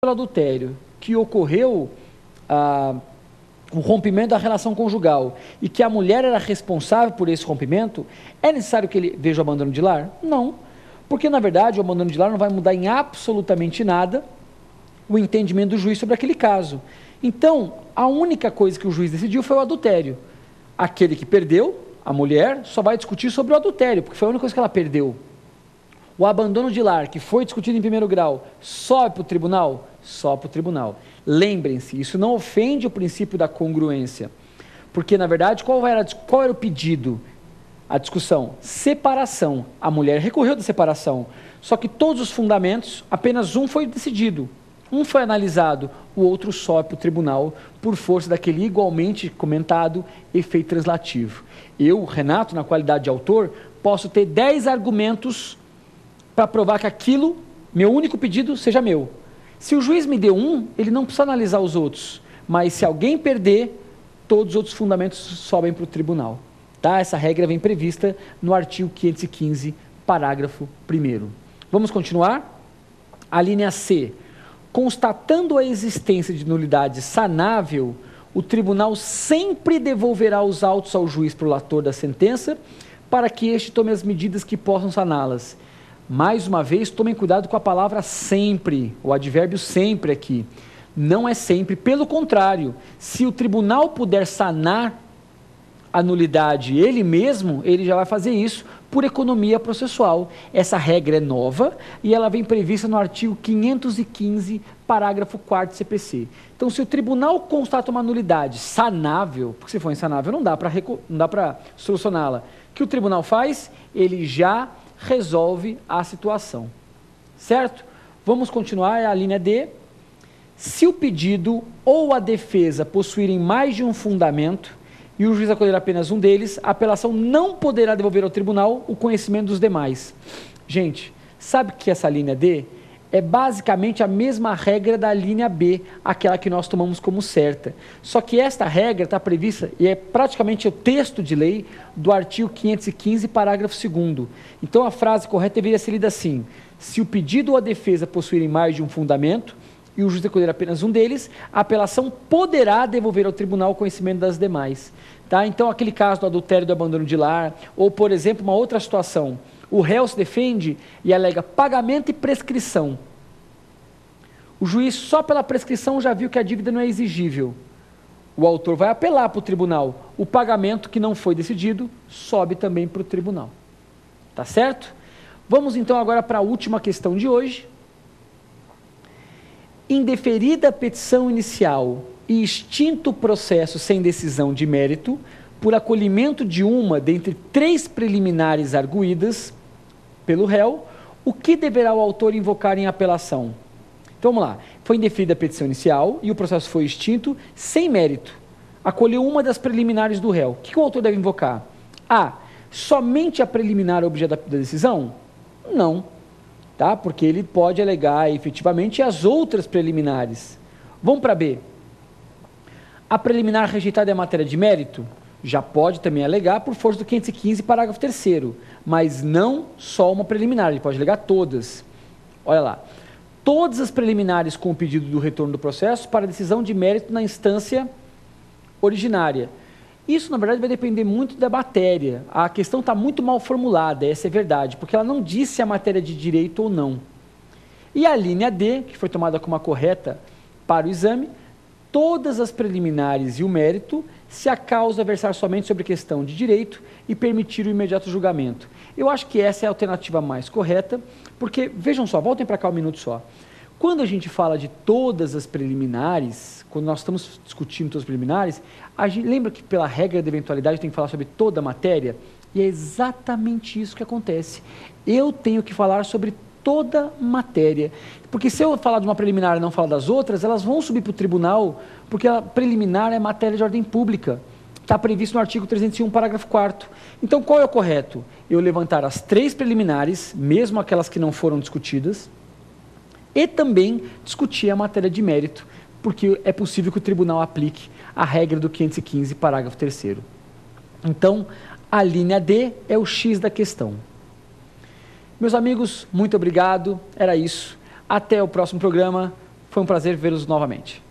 pelo adultério, que ocorreu o rompimento da relação conjugal e que a mulher era responsável por esse rompimento, é necessário que ele veja o abandono de lar? Não, porque na verdade o abandono de lar não vai mudar em absolutamente nada o entendimento do juiz sobre aquele caso. Então, a única coisa que o juiz decidiu foi o adultério. Aquele que perdeu, a mulher, só vai discutir sobre o adultério, porque foi a única coisa que ela perdeu. O abandono de lar, que foi discutido em primeiro grau, sobe para o tribunal? Sobe para o tribunal. Lembrem-se, isso não ofende o princípio da congruência. Porque, na verdade, qual era o pedido? A discussão, separação. A mulher recorreu da separação. Só que todos os fundamentos, apenas um foi decidido. Um foi analisado, o outro sobe para o tribunal, por força daquele igualmente comentado efeito translativo. Eu, Renato, na qualidade de autor, posso ter 10 argumentos para provar que aquilo, meu único pedido, seja meu. Se o juiz me deu um, ele não precisa analisar os outros, mas se alguém perder, todos os outros fundamentos sobem para o tribunal. Tá? Essa regra vem prevista no artigo 515, parágrafo 1º. Vamos continuar? A linha C. Constatando a existência de nulidade sanável, o tribunal sempre devolverá os autos ao juiz prolator da sentença para que este tome as medidas que possam saná-las. Mais uma vez, tomem cuidado com a palavra sempre, o advérbio sempre aqui. Não é sempre, pelo contrário, se o tribunal puder sanar a nulidade ele mesmo, ele já vai fazer isso por economia processual. Essa regra é nova e ela vem prevista no artigo 515, parágrafo 4º CPC. Então, se o tribunal constata uma nulidade sanável, porque se for insanável não dá para solucioná-la, o que o tribunal faz? Ele já resolve a situação, certo? Vamos continuar, é a linha D. Se o pedido ou a defesa possuírem mais de um fundamento e o juiz acolher apenas um deles, a apelação não poderá devolver ao tribunal o conhecimento dos demais. Gente, sabe que essa linha D é basicamente a mesma regra da linha B, aquela que nós tomamos como certa. Só que esta regra está prevista, e é praticamente o texto de lei do artigo 515, parágrafo 2º. Então a frase correta deveria ser lida assim: se o pedido ou a defesa possuírem mais de um fundamento, e o juiz acolher apenas um deles, a apelação poderá devolver ao tribunal o conhecimento das demais. Tá? Então aquele caso do adultério e do abandono de lar, ou por exemplo uma outra situação, o réu se defende e alega pagamento e prescrição. O juiz só pela prescrição já viu que a dívida não é exigível. O autor vai apelar para o tribunal. O pagamento que não foi decidido sobe também para o tribunal. Tá certo? Vamos então agora para a última questão de hoje. Indeferida a petição inicial e extinto o processo sem decisão de mérito, por acolhimento de uma dentre 3 preliminares arguídas pelo réu, o que deverá o autor invocar em apelação? Então vamos lá, foi indeferida a petição inicial e o processo foi extinto sem mérito. Acolheu uma das preliminares do réu. O que o autor deve invocar? A. Somente a preliminar objeto da decisão? Não, tá? Porque ele pode alegar efetivamente as outras preliminares. Vamos para B. A preliminar rejeitada é matéria de mérito? Já pode também alegar por força do 515, parágrafo 3º, mas não só uma preliminar, ele pode alegar todas. Olha lá. Todas as preliminares com o pedido do retorno do processo para decisão de mérito na instância originária. Isso, na verdade, vai depender muito da matéria. A questão está muito mal formulada, essa é verdade, porque ela não disse se a matéria de direito ou não. E a linha D, que foi tomada como a correta para o exame, todas as preliminares e o mérito, se a causa versar somente sobre questão de direito e permitir o imediato julgamento. Eu acho que essa é a alternativa mais correta, porque, vejam só, voltem para cá um minuto só. Quando a gente fala de todas as preliminares, quando nós estamos discutindo todas as preliminares, a gente lembra que pela regra da eventualidade tem que falar sobre toda a matéria? E é exatamente isso que acontece. Eu tenho que falar sobre toda matéria, porque se eu falar de uma preliminar e não falar das outras, elas vão subir para o tribunal, porque a preliminar é matéria de ordem pública, está previsto no artigo 301, parágrafo 4º. Então qual é o correto? Eu levantar as 3 preliminares, mesmo aquelas que não foram discutidas, e também discutir a matéria de mérito, porque é possível que o tribunal aplique a regra do 515, parágrafo 3º. Então, a linha D é o X da questão. Meus amigos, muito obrigado, era isso. Até o próximo programa. Foi um prazer vê-los novamente.